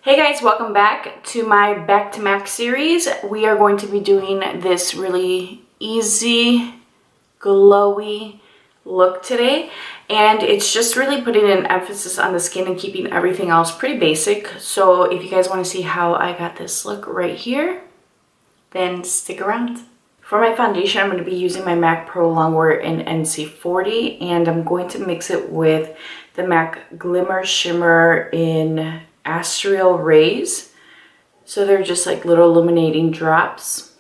Hey guys, welcome back to my Back to Mac series. We are going to be doing this really easy, glowy look today. And it's just really putting an emphasis on the skin and keeping everything else pretty basic. So if you guys want to see how I got this look right here, then stick around. For my foundation, I'm going to be using my MAC Pro Longwear NC40. And I'm going to mix it with the MAC Glimmer Shimmer in Astral Rays. So they're just like little illuminating drops.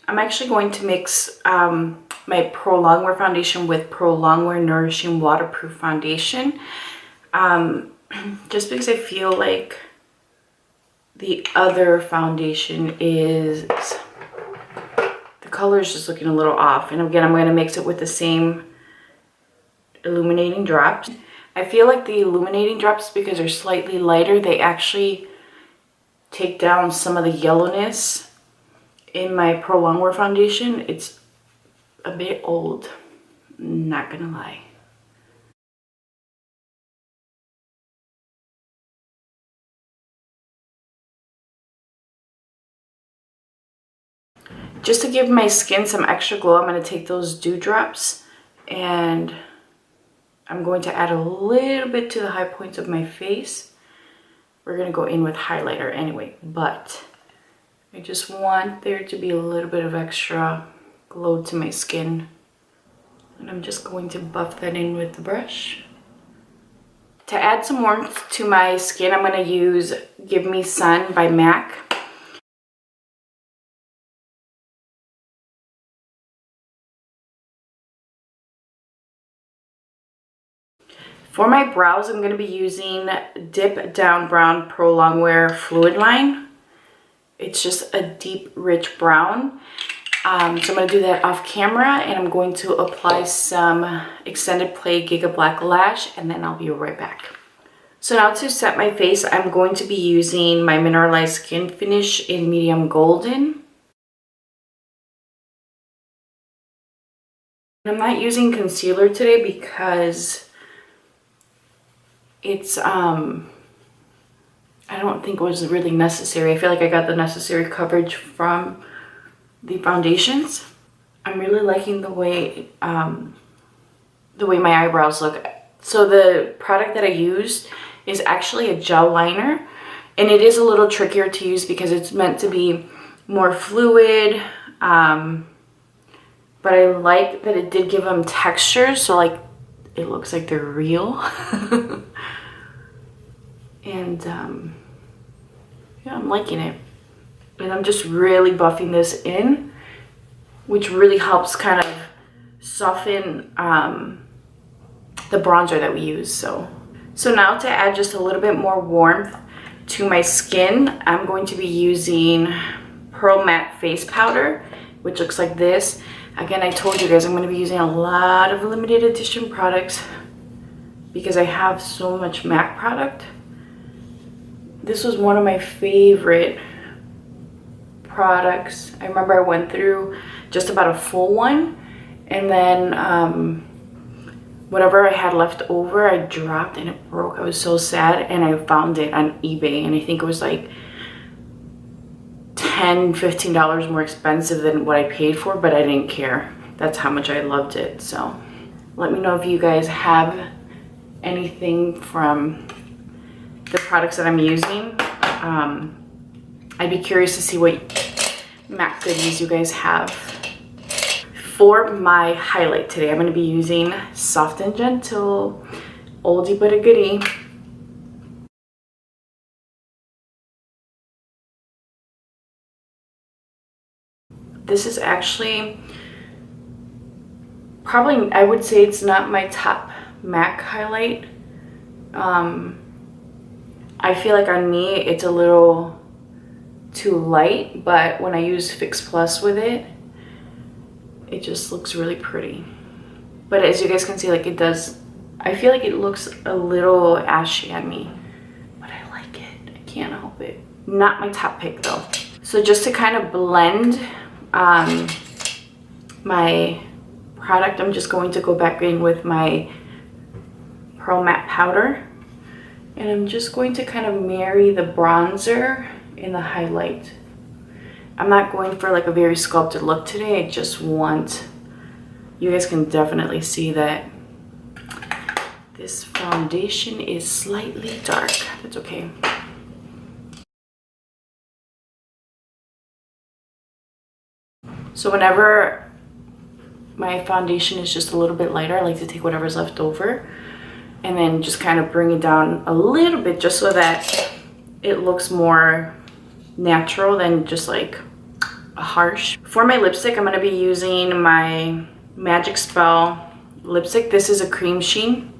I'm actually going to mix my Pro Longwear foundation with Pro Longwear Nourishing Waterproof Foundation. Just because I feel like the other foundation is, the color is just looking a little off. And again, I'm going to mix it with the same illuminating drops. I feel like the illuminating drops, because they're slightly lighter, they actually take down some of the yellowness in my Pro Longwear foundation. It's a bit old, not gonna lie. Just to give my skin some extra glow, I'm going to take those dewdrops and I'm going to add a little bit to the high points of my face. We're going to go in with highlighter anyway, but I just want there to be a little bit of extra glow to my skin. And I'm just going to buff that in with the brush. To add some warmth to my skin, I'm going to use Give Me Sun by MAC. For my brows, I'm going to be using Dip Down Brown Pro Longwear Fluid Line. It's just a deep, rich brown. So I'm going to do that off camera, and I'm going to apply some Extended Play Giga Black Lash, and then I'll be right back. So now to set my face, I'm going to be using my Mineralized Skin Finish in Medium Golden. I'm not using concealer today because it's I don't think it was really necessary. I feel like I got the necessary coverage from the foundations. I'm really liking the way my eyebrows look. So the product that I used is actually a gel liner, and it is a little trickier to use because it's meant to be more fluid, but I like that it did give them texture, so like it looks like they're real. And yeah, I'm liking it. And I'm just really buffing this in, which really helps kind of soften the bronzer that we use. So now to add just a little bit more warmth to my skin, I'm going to be using Pearl Matte Face Powder, which looks like this. Again, I told you guys I'm going to be using a lot of limited edition products because I have so much MAC product. This was one of my favorite products. I remember I went through just about a full one, and then whatever I had left over, I dropped and it broke. I was so sad, and I found it on eBay, and I think it was like $10, $15 more expensive than what I paid for, but I didn't care. That's how much I loved it. So let me know if you guys have anything from the products that I'm using. I'd be curious to see what MAC goodies you guys have. For my highlight today, I'm going to be using Soft and Gentle, oldie but a goodie. This is actually probably, I would say it's not my top MAC highlight. I feel like on me it's a little too light, but when I use Fix Plus with it, it just looks really pretty. But as you guys can see, like it does, I feel like it looks a little ashy on me, but I like it. I can't help it. Not my top pick though. So just to kind of blend my product, I'm just going to go back in with my Pearl Matte Powder. And I'm just going to kind of marry the bronzer and the highlight. I'm not going for like a very sculpted look today. I just want, you guys can definitely see that this foundation is slightly dark. That's okay. So whenever my foundation is just a little bit lighter, I like to take whatever's left over and then just kind of bring it down a little bit just so that it looks more natural than just like a harsh. For my lipstick, I'm going to be using my Magic Spell lipstick. This is a cream sheen.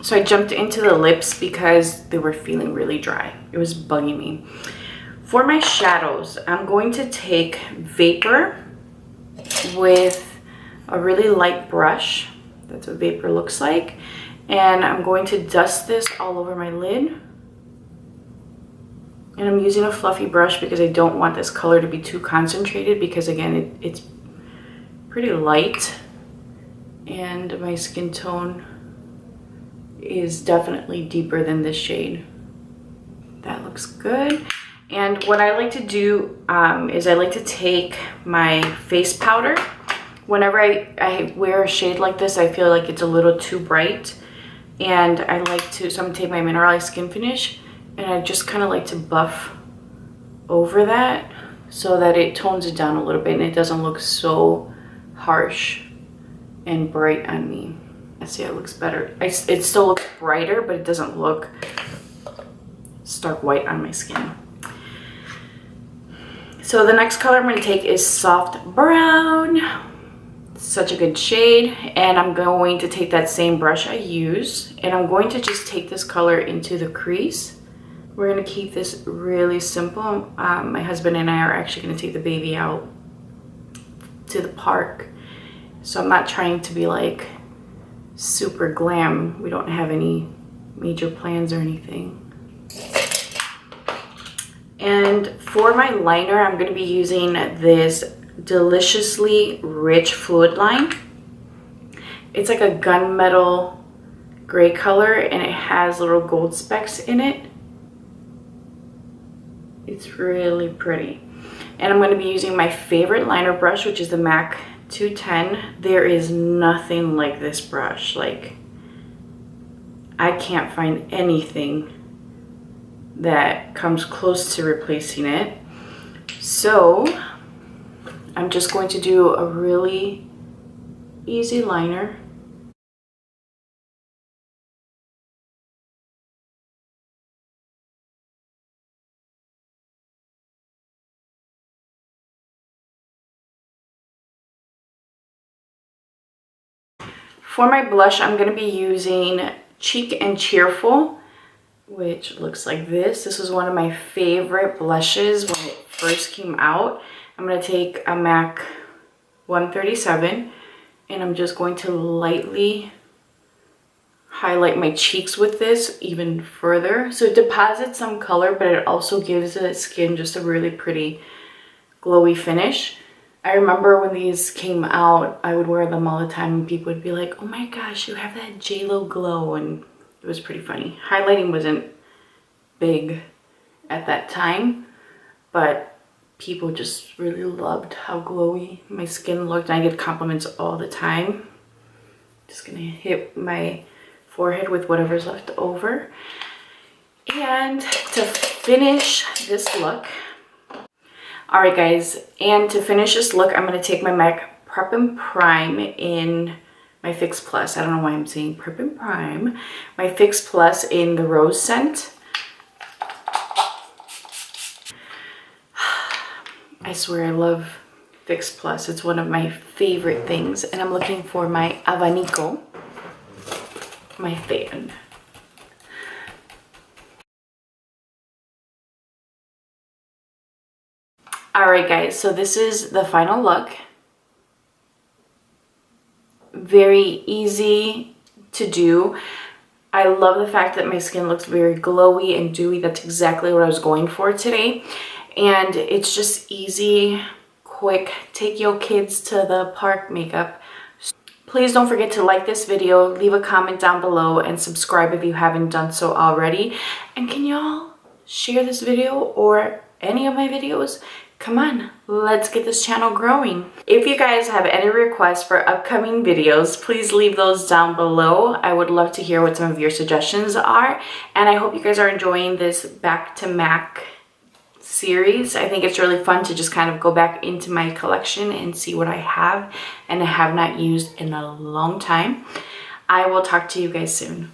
So I jumped into the lips because they were feeling really dry. It was bugging me. For my shadows, I'm going to take Vapor with a really light brush. That's what Vapor looks like. And I'm going to dust this all over my lid. And I'm using a fluffy brush because I don't want this color to be too concentrated, because again, it's pretty light and my skin tone is definitely deeper than this shade. That looks good. And what I like to do is I like to take my face powder. Whenever I wear a shade like this, I feel like it's a little too bright. And I like to, so I'm gonna take my Mineralized Skin Finish and I just kind of like to buff over that so that it tones it down a little bit and it doesn't look so harsh and bright on me. I see it looks better. It still looks brighter, but it doesn't look stark white on my skin. So the next color I'm going to take is Soft Brown. Such a good shade. And I'm going to take that same brush I use, and I'm going to just take this color into the crease. We're going to keep this really simple. My husband and I are actually going to take the baby out to the park. So I'm not trying to be like super glam. We don't have any major plans or anything. And for my liner, I'm going to be using this Deliciously Rich Fluid Line. It's like a gunmetal gray color and it has little gold specks in it. It's really pretty. And I'm going to be using my favorite liner brush, which is the MAC 210. There is nothing like this brush. Like, I can't find anything that comes close to replacing it. So I'm just going to do a really easy liner. For my blush, I'm going to be using Cheek and Cheerful, which looks like this. This was one of my favorite blushes when it first came out. I'm going to take a MAC 137 and I'm just going to lightly highlight my cheeks with this even further. So it deposits some color, but it also gives the skin just a really pretty glowy finish. I remember when these came out, I would wear them all the time and people would be like, oh my gosh, you have that J-Lo glow, and it was pretty funny. Highlighting wasn't big at that time, but people just really loved how glowy my skin looked. And I get compliments all the time. Just gonna hit my forehead with whatever's left over. And to finish this look, all right guys, and to finish this look, I'm gonna take my MAC Prep and Prime in my Fix Plus. I don't know why I'm saying Prep and Prime. My Fix Plus in the Rose scent. I swear I love Fix Plus. It's one of my favorite things. And I'm looking for my Abanico, my fan. Alright guys, so this is the final look. Very easy to do. I love the fact that my skin looks very glowy and dewy. That's exactly what I was going for today. And it's just easy, quick, take your kids to the park makeup. Please don't forget to like this video, leave a comment down below, and subscribe if you haven't done so already. And can y'all share this video or any of my videos? Come on, let's get this channel growing. If you guys have any requests for upcoming videos, please leave those down below. I would love to hear what some of your suggestions are. And I hope you guys are enjoying this Back to MAC series. I think it's really fun to just kind of go back into my collection and see what I have and I have not used in a long time. I will talk to you guys soon.